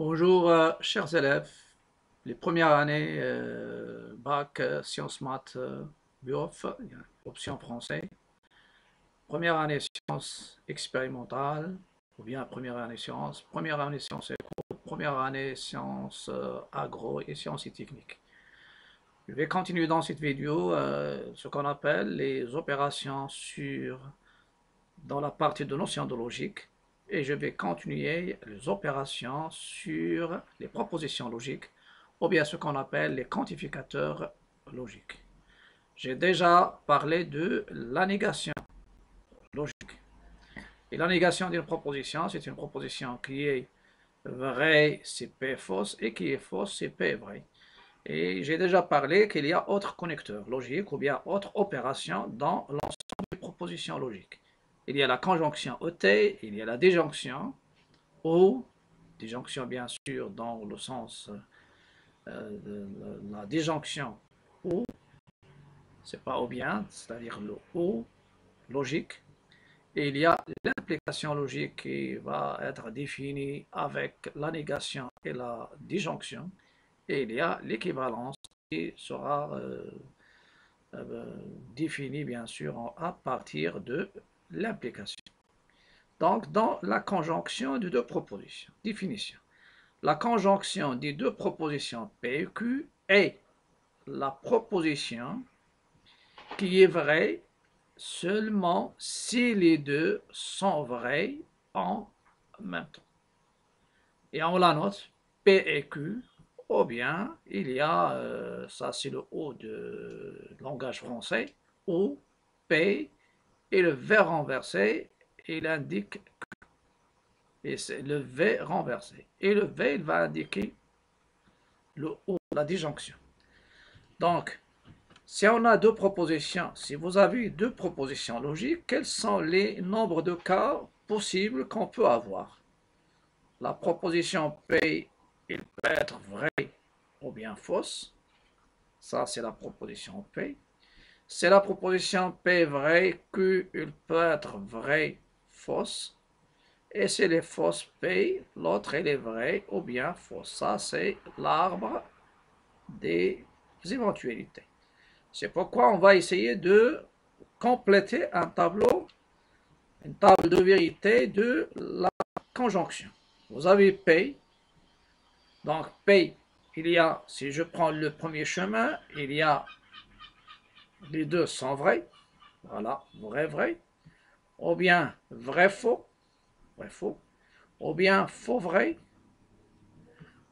Bonjour, chers élèves. Les premières années, bac, sciences maths, BUOF, option français. Première année sciences expérimentales, ou bien première année sciences éco, première année sciences agro et sciences et techniques. Je vais continuer dans cette vidéo ce qu'on appelle les opérations dans la partie de notions de logique, et je vais continuer les opérations sur les propositions logiques, ou bien ce qu'on appelle les quantificateurs logiques. J'ai déjà parlé de la négation logique. Et la négation d'une proposition, c'est une proposition qui est vraie, c'est P fausse, et qui est fausse, c'est P vrai. Et j'ai déjà parlé qu'il y a autres connecteurs logiques ou bien autres opérations dans l'ensemble des propositions logiques. Il y a la conjonction OT, il y a la déjonction, ou déjonction bien sûr dans le sens de la déjonction ou, c'est pas ou bien, c'est-à-dire le ou logique. Et il y a l'implication logique qui va être définie avec la négation et la disjonction. Et il y a l'équivalence qui sera définie bien sûr à partir de l'implication. Donc, dans la conjonction de deux propositions, définition. La conjonction des deux propositions P et Q est la proposition qui est vraie seulement si les deux sont vrais en même temps. Et on la note P et Q, ou bien il y a, ça c'est le O de langage français, ou P et le V renversé, il indique et c'est le V renversé. Et le V, il va indiquer le O, la disjonction. Donc, si on a deux propositions, si vous avez deux propositions logiques, quels sont les nombres de cas possibles qu'on peut avoir? La proposition P, il peut être vrai ou bien fausse. Ça, c'est la proposition P. C'est la proposition P vrai, Q, il peut être vrai, fausse. Et c'est les fausses P, l'autre elle est vraie ou bien fausse. Ça, c'est l'arbre des éventualités. C'est pourquoi on va essayer de compléter un tableau, une table de vérité de la conjonction. Vous avez P, donc P, il y a, si je prends le premier chemin, il y a, les deux sont vrais, voilà, vrai, vrai, ou bien vrai, faux, ou bien faux, vrai,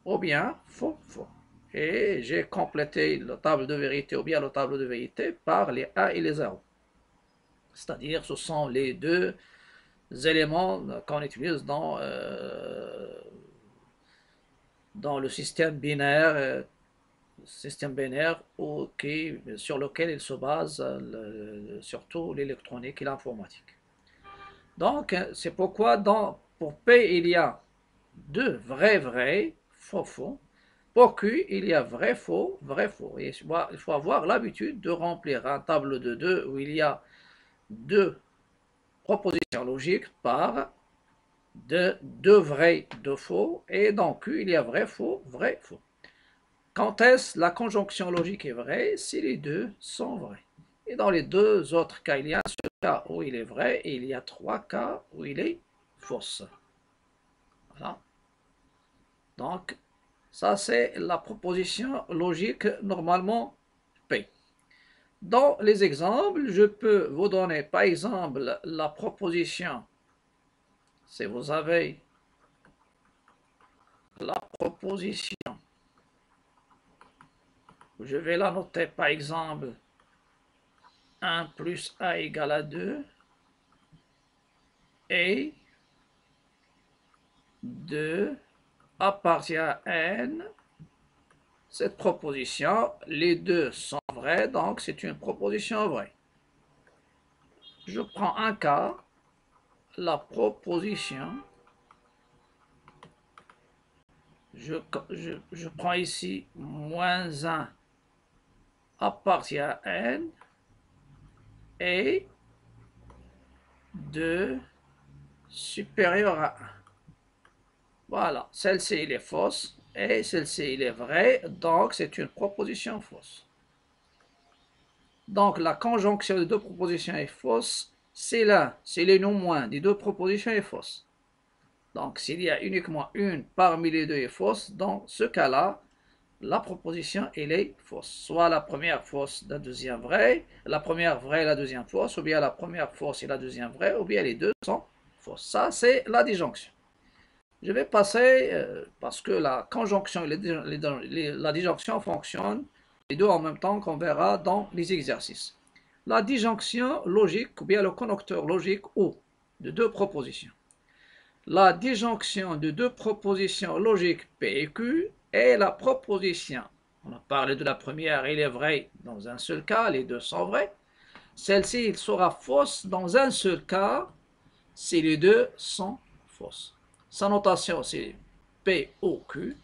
ou bien faux, faux. Et j'ai complété la table de vérité ou bien la table de vérité par les A et les 0. C'est-à-dire, ce sont les deux éléments qu'on utilise dans le système binaire sur lequel il se base surtout l'électronique et l'informatique. Donc, c'est pourquoi pour P, il y a deux vrais, faux. Pour Q, il y a vrai, faux. Et il faut avoir l'habitude de remplir un tableau de 2 où il y a deux propositions logiques par deux vrais, deux faux. Et dans Q, il y a vrai, faux. Quand est-ce la conjonction logique est vraie? Si les deux sont vrais. Et dans les deux autres cas, il y a un seul cas où il est vrai et il y a trois cas où il est fausse. Voilà. Donc, ça c'est la proposition logique normalement P. Dans les exemples, je peux vous donner par exemple la proposition. Si vous avez la proposition, je vais la noter par exemple 1 plus A égale à 2 et 2 appartient à N. Cette proposition, les deux sont vrais, donc c'est une proposition vraie. Je prends un cas, la proposition, je prends ici moins 1 appartient à N et 2 supérieur à 1. Voilà, celle-ci elle est fausse et celle-ci elle est vraie, donc c'est une proposition fausse. Donc la conjonction des deux propositions est fausse, c'est le non moins des deux propositions est fausse. Donc s'il y a uniquement une parmi les deux est fausse, dans ce cas-là, la proposition elle est fausse. Soit la première fausse, la deuxième vraie, la première vraie, la deuxième fausse, ou bien la première fausse et la deuxième vraie, ou bien les deux sont fausses. Ça c'est la disjonction. Je vais passer, parce que la conjonction et la disjonction fonctionnent les deux en même temps qu'on verra dans les exercices. La disjonction logique ou bien le connecteur logique ou de deux propositions. La disjonction de deux propositions logiques P et Q est la proposition. On a parlé de la première, elle est vraie dans un seul cas, les deux sont vrais. Celle-ci, il sera fausse dans un seul cas si les deux sont fausses. Sa notation, c'est P, O, Q.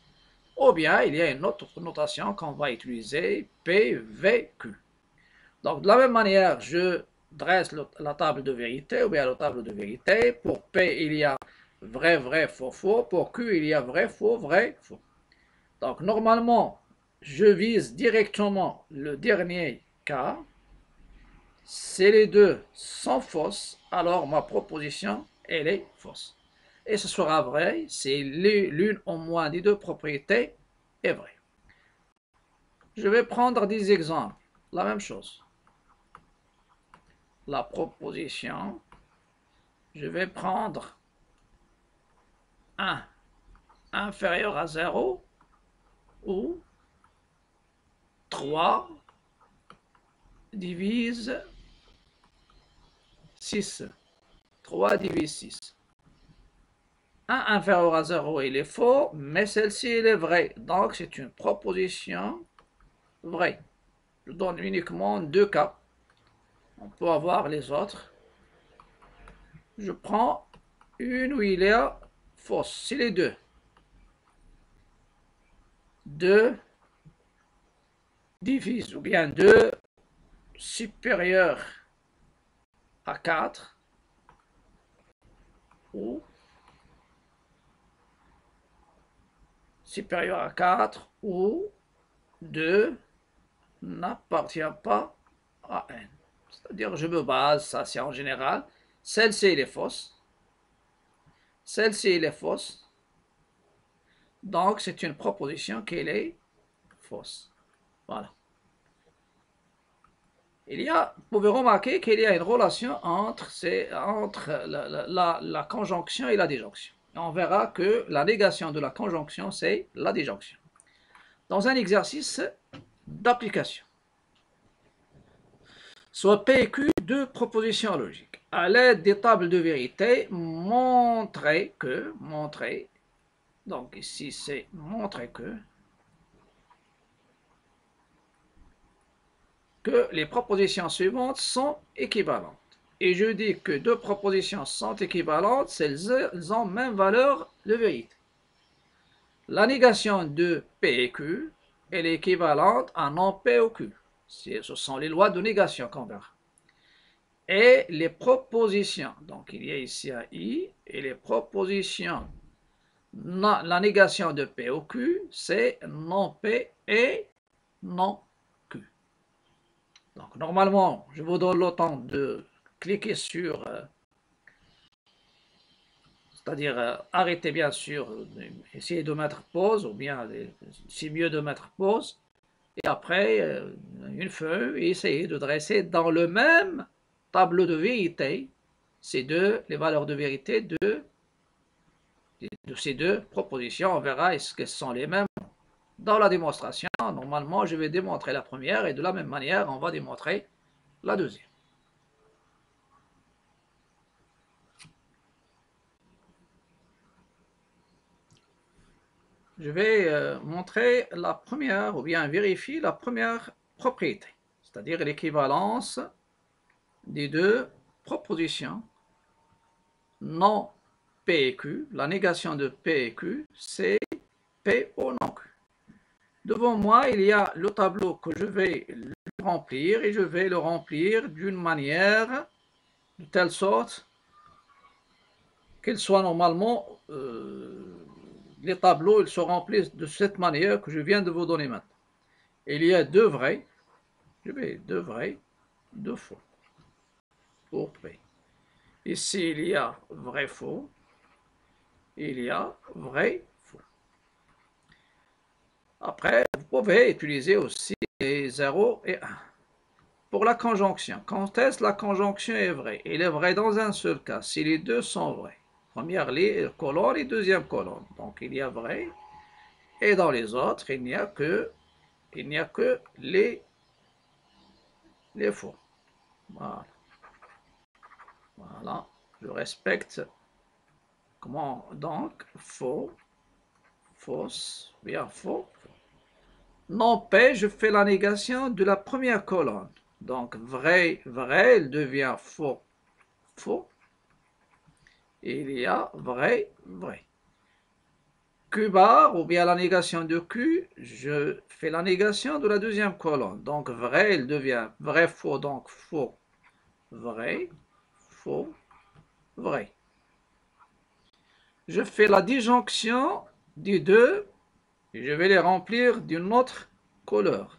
Ou bien, il y a une autre notation qu'on va utiliser, P, V, Q. Donc, de la même manière, je dresse la table de vérité, ou bien la table de vérité. Pour P, il y a vrai, vrai, faux, faux. Pour Q, il y a vrai, faux, vrai, faux. Donc, normalement, je vise directement le dernier cas. Si les deux sont fausses, alors ma proposition, elle est fausse. Et ce sera vrai si l'une au moins des deux propriétés est vraie. Je vais prendre des exemples. La même chose. La proposition, je vais prendre 1 inférieur à 0 ou 3 divise 6. 3 divise 6. 1 inférieur à 0, il est faux, mais celle-ci, elle est vraie. Donc, c'est une proposition vraie. Je donne uniquement deux cas. On peut avoir les autres. Je prends une où il y a fausse. C'est les deux. 2 divise, ou bien 2 supérieur à 4, ou supérieur à 4, ou 2 n'appartient pas à n. C'est-à-dire, je me base, ça c'est en général. Celle-ci, elle est fausse. Celle-ci, elle est fausse. Donc, c'est une proposition qui est fausse. Voilà. Vous pouvez remarquer qu'il y a une relation entre la conjonction et la disjonction. On verra que la négation de la conjonction, c'est la disjonction. Dans un exercice d'application, soit P et Q, deux propositions logiques. À l'aide des tables de vérité, montrer que, donc ici c'est montrer que les propositions suivantes sont équivalentes. Et je dis que deux propositions sont équivalentes, elles ont même valeur de vérité. La négation de P et Q, elle est équivalente à non P ou Q. Ce sont les lois de négation qu'on verra. Et les propositions, donc il y a ici un I, et les propositions, la négation de P ou Q, c'est non P et non Q. Donc normalement, je vous donne le temps de cliquer sur, c'est-à-dire arrêter bien sûr, essayer de mettre pause, ou bien c'est mieux de mettre pause, et après une feuille, et essayer de dresser dans le même tableau de vérité les valeurs de vérité de ces deux propositions. On verra est-ce qu'elles sont les mêmes. Dans la démonstration, normalement, je vais démontrer la première et de la même manière, on va démontrer la deuxième. Je vais montrer la première, ou bien vérifier la première propriété, c'est-à-dire l'équivalence des deux propositions non P et Q. La négation de P et Q, c'est P ou non Q. Devant moi, il y a le tableau que je vais remplir, et je vais le remplir d'une manière de telle sorte qu'il soit normalement les tableaux ils se remplissent de cette manière que je viens de vous donner maintenant. Il y a deux vrais, deux vrais, deux faux pour P. Ici, il y a vrai, faux. Il y a vrai, faux. Après, vous pouvez utiliser aussi les 0 et 1. Pour la conjonction, quand est-ce la conjonction est vraie? Il est vrai dans un seul cas, si les deux sont vrais. Première colonne et deuxième colonne. Donc, il y a vrai. Et dans les autres, il n'y a que les faux. Voilà. Voilà. Je respecte. Comment donc? Faux, fausse, bien faux. Non P, je fais la négation de la première colonne. Donc vrai, vrai, il devient faux, faux. Et il y a vrai, vrai. Q bar, ou bien la négation de Q, je fais la négation de la deuxième colonne. Donc vrai, il devient vrai, faux, donc faux, vrai, faux, vrai. Je fais la disjonction des deux et je vais les remplir d'une autre couleur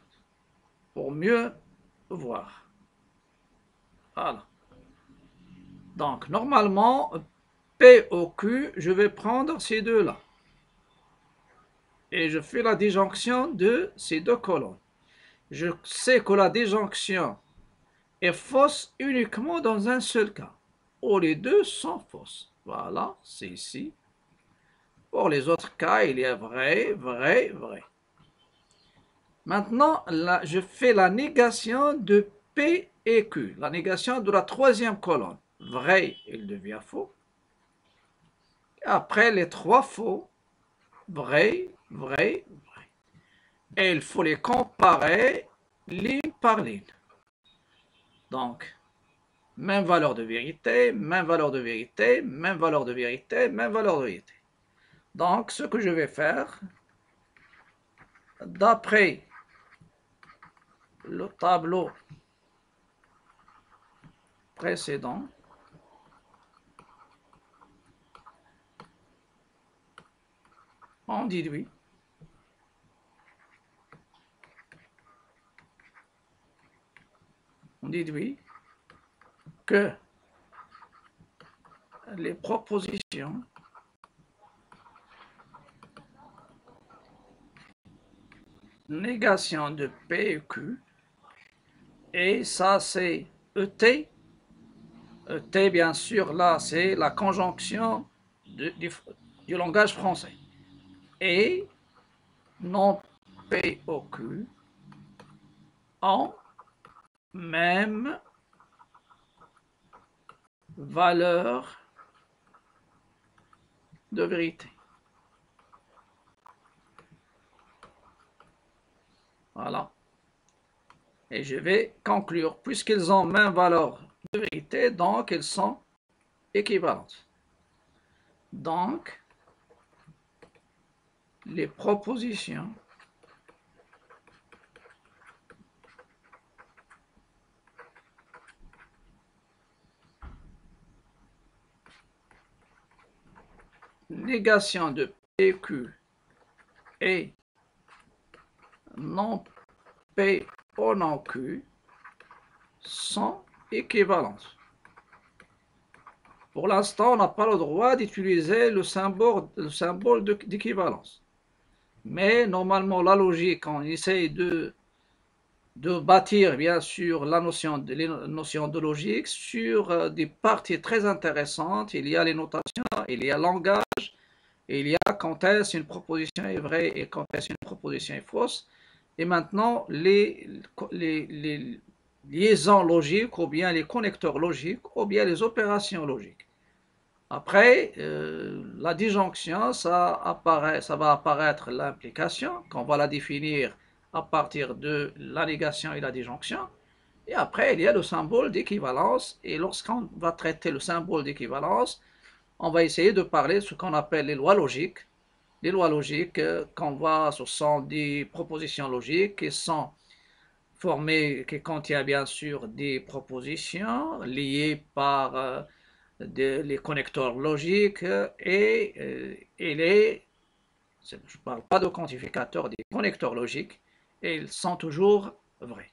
pour mieux voir. Voilà. Donc, normalement, P au Q, je vais prendre ces deux-là. Et je fais la disjonction de ces deux colonnes. Je sais que la disjonction est fausse uniquement dans un seul cas, où les deux sont fausses. Voilà, c'est ici. Pour les autres cas, il y a vrai, vrai, vrai. Maintenant, là, je fais la négation de P et Q, la négation de la troisième colonne. Vrai, il devient faux. Après les trois faux, vrai, vrai, vrai. Et il faut les comparer ligne par ligne. Donc, même valeur de vérité, même valeur de vérité, même valeur de vérité, même valeur de vérité. Donc, ce que je vais faire, d'après le tableau précédent, on déduit que les propositions négation de P et Q, et ça c'est ET. ET, bien sûr, là c'est la conjonction du langage français. Et non P au Q en même valeur de vérité. Voilà. Et je vais conclure. Puisqu'ils ont même valeur de vérité, donc ils sont équivalentes. Donc, les propositions négation de PQ et non P au non Q sont équivalentes. Pour l'instant, on n'a pas le droit d'utiliser le symbole d'équivalence. Mais normalement, la logique, on essaye de bâtir bien sûr les notions de logique sur des parties très intéressantes. Il y a les notations, il y a le langage, il y a quand est-ce une proposition est vraie et quand est-ce une proposition est fausse. Et maintenant, les liaisons logiques ou bien les connecteurs logiques ou bien les opérations logiques. Après, la disjonction, ça va apparaître l'implication, qu'on va la définir à partir de la négation et la disjonction. Et après, il y a le symbole d'équivalence. Et lorsqu'on va traiter le symbole d'équivalence, on va essayer de parler de ce qu'on appelle les lois logiques. Les lois logiques, ce sont des propositions logiques qui sont formées, qui contiennent bien sûr des propositions liées par les connecteurs logiques et les Je ne parle pas de quantificateurs, des connecteurs logiques, et ils sont toujours vrais.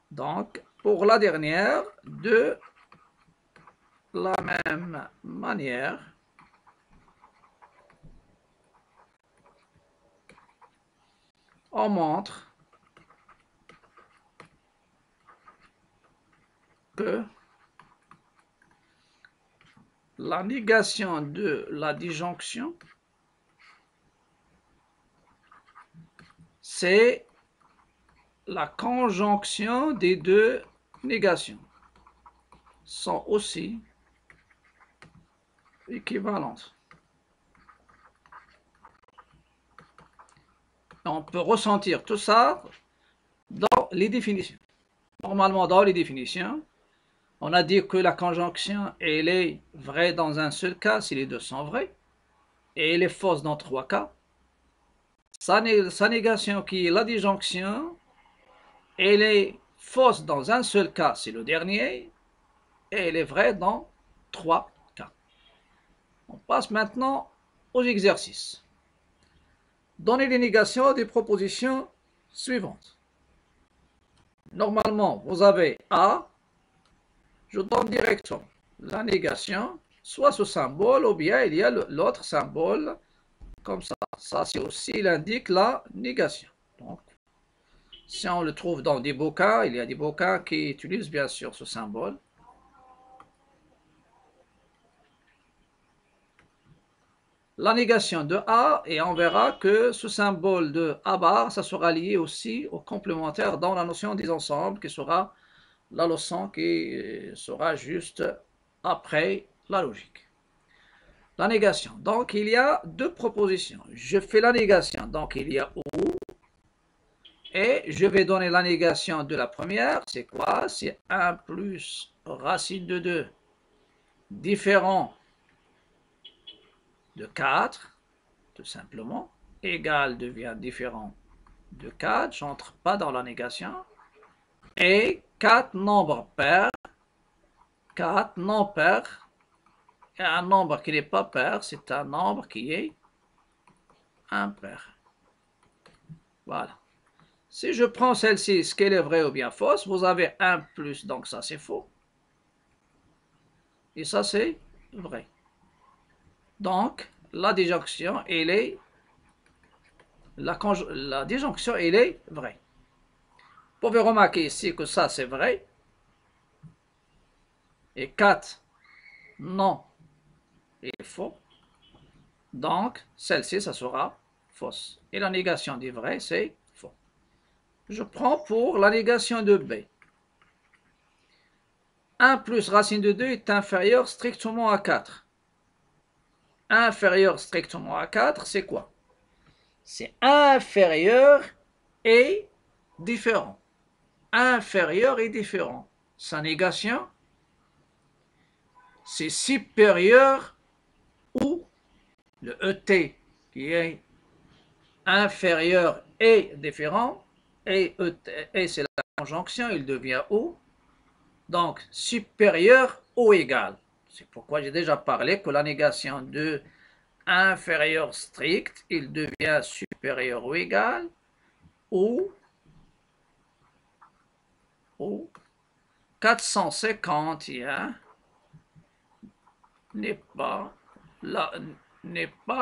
Donc, pour la dernière, de la même manière, on montre que la négation de la disjonction, c'est la conjonction des deux négations, sont aussi équivalentes. On peut ressentir tout ça dans les définitions. Normalement, dans les définitions, on a dit que la conjonction, elle est vraie dans un seul cas si les deux sont vrais, et elle est fausse dans 3 cas. Sa négation, qui est la disjonction, elle est fausse dans un seul cas, c'est le dernier, et elle est vraie dans 3 cas. On passe maintenant aux exercices. Donnez les négations des propositions suivantes. Normalement, vous avez A, je donne directement la négation, soit ce symbole, ou bien il y a l'autre symbole, comme ça. Ça, c'est aussi, il indique la négation. Donc, si on le trouve dans des bouquins, il y a des bouquins qui utilisent bien sûr ce symbole. La négation de A, et on verra que ce symbole de A bar, ça sera lié aussi au complémentaire dans la notion des ensembles, qui sera la leçon qui sera juste après la logique. La négation. Donc, il y a deux propositions. Je fais la négation. Donc, il y a ou. Et je vais donner la négation de la première. C'est quoi? C'est 1 plus racine de 2 différent de 4, tout simplement. Égal devient différent de 4. Je n'entre pas dans la négation. Et 4 nombres pairs. 4 non pairs. Et un nombre qui n'est pas pair, c'est un nombre qui est impair. Voilà. Si je prends celle-ci, est-ce qu'elle est vraie ou bien fausse? Vous avez 1 plus, donc ça c'est faux. Et ça c'est vrai. Donc, la disjonction, elle est... La disjonction, elle est vraie. Vous pouvez remarquer ici que ça c'est vrai. Et 4, non, est faux. Donc, celle-ci, ça sera fausse. Et la négation du vrai, c'est faux. Je prends pour la négation de B. 1 plus racine de 2 est inférieur strictement à 4. Inférieur strictement à 4, c'est quoi? C'est inférieur et différent. Inférieur et différent. Sa négation, c'est supérieur ou le ET qui est inférieur et différent, et c'est la conjonction, il devient ou. Donc, supérieur ou égal. C'est pourquoi j'ai déjà parlé que la négation de inférieur strict, il devient supérieur ou égal, ou 451 n'est pas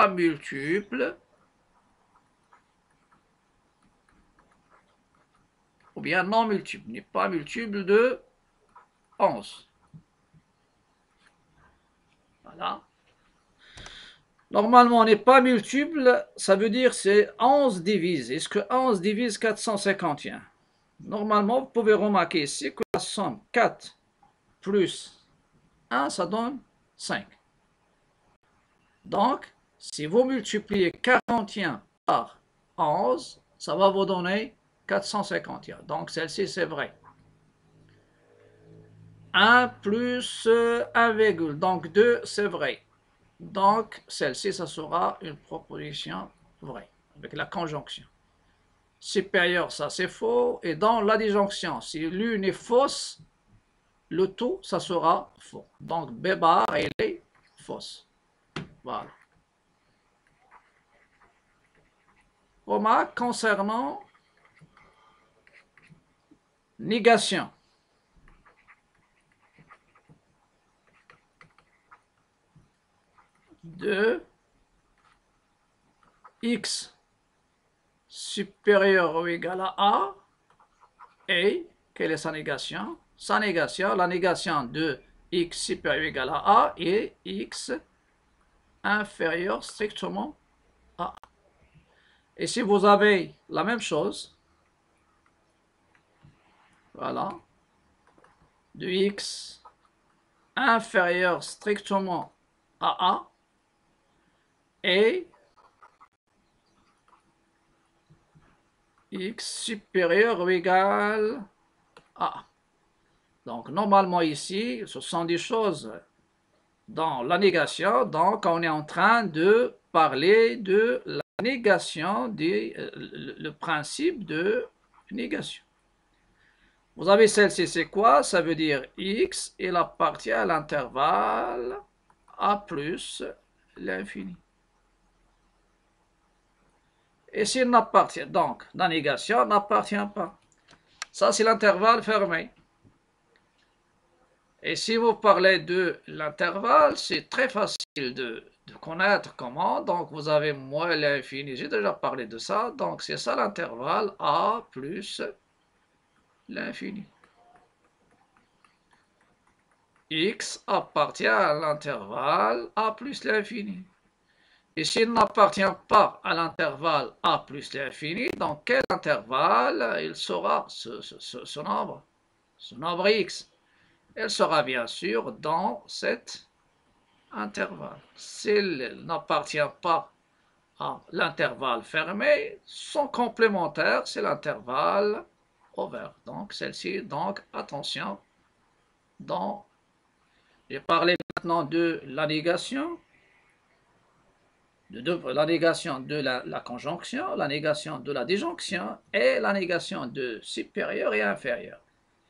multiple, ou bien non multiple, n'est pas multiple de 11. Voilà. Normalement, on n'est pas multiple, ça veut dire c'est 11 divise. Est-ce que 11 divise 451? Normalement, vous pouvez remarquer ici que la somme 4 plus 1, ça donne 5. Donc, si vous multipliez 41 par 11, ça va vous donner 451. Donc, celle-ci, c'est vrai. 1 plus 1, donc 2, c'est vrai. Donc, celle-ci, ça sera une proposition vraie, avec la conjonction. Supérieur, ça c'est faux. Et dans la disjonction, si l'une est fausse, le tout, ça sera faux. Donc, B bar, elle est fausse. Voilà. Remarque concernant négation. De x supérieur ou égal à a, et quelle est sa négation? Sa négation, la négation de x supérieur ou égal à a et x inférieur strictement à a. Et si vous avez la même chose, voilà, de x inférieur strictement à a et x supérieur ou égal à a. Donc, normalement ici, ce sont des choses dans la négation. Donc, on est en train de parler de la négation, le principe de négation. Vous avez celle-ci, c'est quoi? Ça veut dire x, il appartient à l'intervalle a plus l'infini. Et s'il n'appartient, donc, la négation n'appartient pas. Ça, c'est l'intervalle fermé. Et si vous parlez de l'intervalle, c'est très facile de connaître comment. Donc, vous avez moins l'infini. J'ai déjà parlé de ça. Donc, c'est ça l'intervalle a plus l'infini. X appartient à l'intervalle a plus l'infini. Et s'il n'appartient pas à l'intervalle a plus l'infini, dans quel intervalle il sera ce nombre? Ce nombre x. Elle sera bien sûr dans cet intervalle. S'il n'appartient pas à l'intervalle fermé, son complémentaire, c'est l'intervalle ouvert. Donc, celle-ci, donc, attention, j'ai parlé maintenant de la négation, la négation de la conjonction, la négation de la disjonction et la négation de supérieur et inférieur.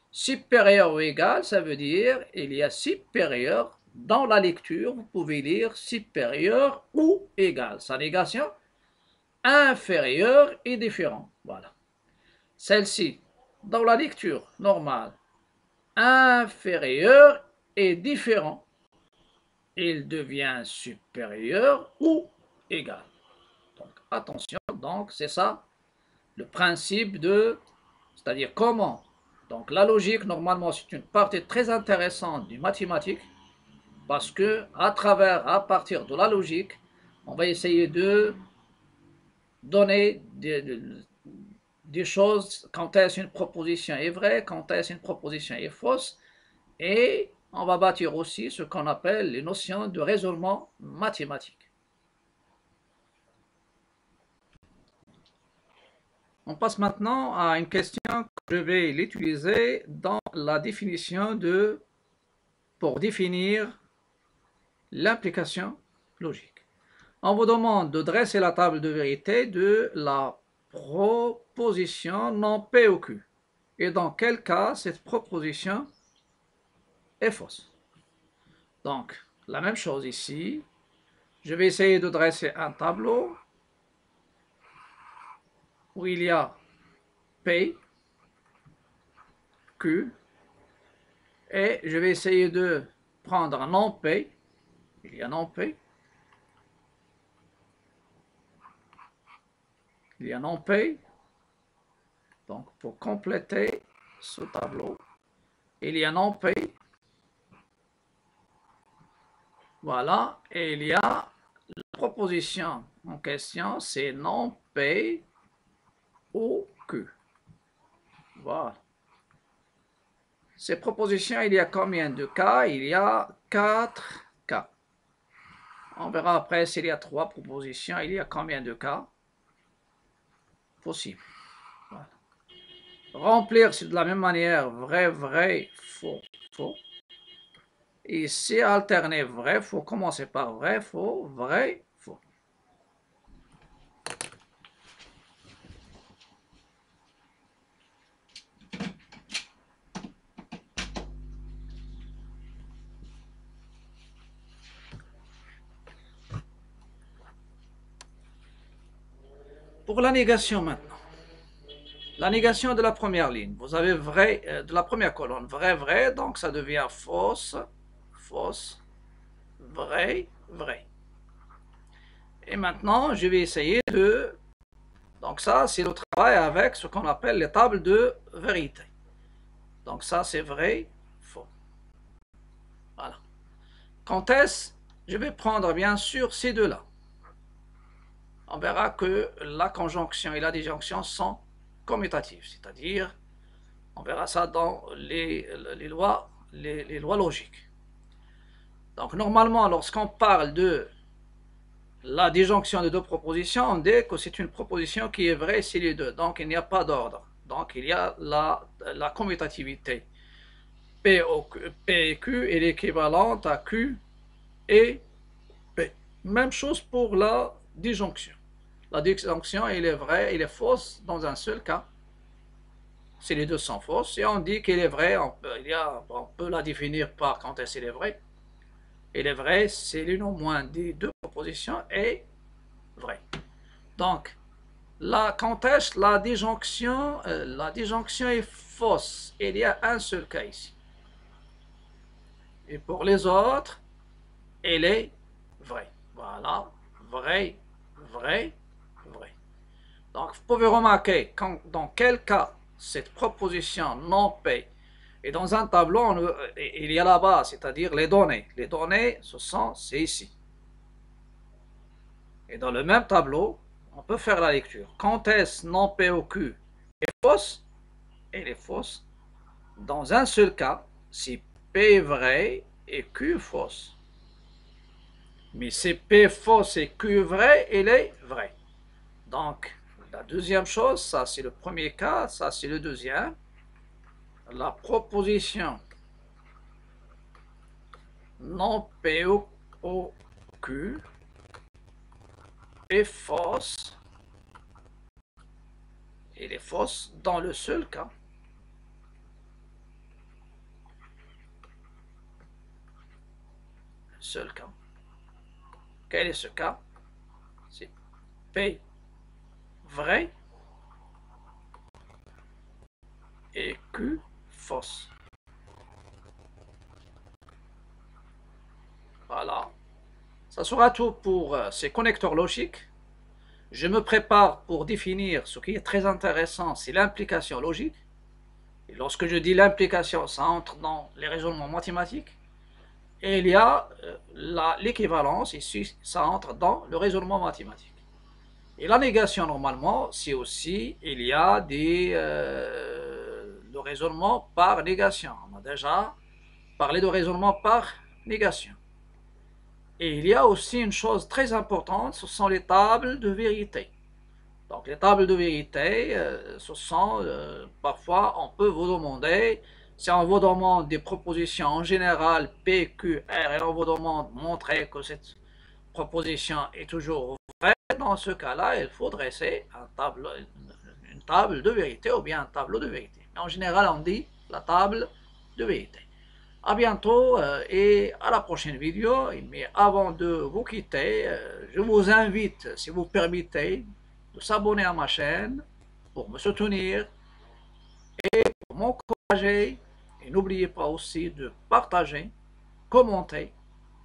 Supérieur ou égal, ça veut dire il y a supérieur. Dans la lecture, vous pouvez lire supérieur ou égal. Sa négation, inférieur et différent. Voilà. Celle-ci, dans la lecture normale, inférieur et différent. Il devient supérieur ou égal. Donc, attention, donc c'est ça le principe de, c'est-à-dire comment. Donc la logique, normalement, c'est une partie très intéressante du mathématique, parce que à partir de la logique, on va essayer de donner des choses, quand est-ce une proposition est vraie, quand est-ce une proposition est fausse, et on va bâtir aussi ce qu'on appelle les notions de raisonnement mathématique. On passe maintenant à une question que je vais l'utiliser dans la définition pour définir l'implication logique. On vous demande de dresser la table de vérité de la proposition non P ou Q. Et dans quel cas cette proposition est fausse. Donc, la même chose ici. Je vais essayer de dresser un tableau où il y a P, Q, et je vais essayer de prendre un non P. Il y a non P. Il y a non P. Donc, pour compléter ce tableau, il y a non P. Voilà, et il y a la proposition en question, c'est non P ou Q. Voilà. Ces propositions, il y a combien de cas? Il y a 4 cas. On verra après s'il y a 3 propositions, il y a combien de cas possibles. Voilà. Remplir, c'est de la même manière, vrai, vrai, faux, faux. Ici, alterner vrai, faux, commencer par vrai, faux, vrai, faux. Pour la négation maintenant. La négation de la première ligne. Vous avez vrai, de la première colonne, vrai, vrai, donc ça devient fausse, fausse, vrai, vrai. Et maintenant, je vais essayer de... Donc ça, c'est le travail avec ce qu'on appelle les tables de vérité. Donc ça, c'est vrai, faux. Voilà. Quand est-ce? Je vais prendre bien sûr ces deux-là. On verra que la conjonction et la disjonction sont commutatives, c'est-à-dire, on verra ça dans les lois logiques. Donc normalement, lorsqu'on parle de la disjonction de deux propositions, on dit que c'est une proposition qui est vraie si les deux. Donc il n'y a pas d'ordre. Donc il y a la commutativité. P et Q est l'équivalente à Q et P. Même chose pour la disjonction. La disjonction, elle est vraie, elle est fausse dans un seul cas. Si les deux sont fausses, et on dit qu'elle est vraie, on peut la définir par quand est-ce qu'elle est vraie. Elle est vraie, c'est l'une au moins des deux propositions est vraie. Donc, quand est-ce la disjonction est fausse. Il y a un seul cas ici. Et pour les autres, elle est vraie. Voilà, vrai, vrai, vrai. Donc, vous pouvez remarquer dans quel cas cette proposition non P est dans un tableau, il y a là-bas, c'est-à-dire les données. Les données, c'est ici. Et dans le même tableau, on peut faire la lecture. Quand est-ce non P ou Q est fausse? Elle est fausse dans un seul cas, si P est vrai et Q fausse. Mais si P fausse et Q vrai, elle est vraie. Donc, la deuxième chose, ça c'est le premier cas, ça c'est le deuxième. La proposition non P ou Q est fausse. Elle est fausse dans le seul cas. Seul cas. Quel est ce cas? C'est P vrai et Q fausse. Voilà. Ça sera tout pour ces connecteurs logiques. Je me prépare pour définir ce qui est très intéressant, c'est l'implication logique. Et lorsque je dis l'implication, ça entre dans les raisonnements mathématiques. Et il y a l'équivalence, ici, ça entre dans le raisonnement mathématique. Et la négation, normalement, c'est aussi, il y a le raisonnement par négation. On a déjà parlé de raisonnement par négation. Et il y a aussi une chose très importante, ce sont les tables de vérité. Donc les tables de vérité, ce sont, parfois, on peut vous demander, si on vous demande des propositions en général P, Q, R, et on vous demande de montrer que cette proposition est toujours vraie, dans ce cas-là, il faut dresser une table de vérité ou bien un tableau de vérité. Mais en général, on dit la table de vérité. À bientôt et à la prochaine vidéo. Mais avant de vous quitter, je vous invite, si vous permettez, de s'abonner à ma chaîne pour me soutenir et pour m'encourager. Et n'oubliez pas aussi de partager, commenter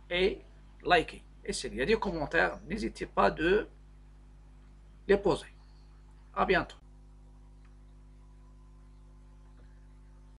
et liker. Et s'il y a des commentaires, n'hésitez pas de les poser. À bientôt.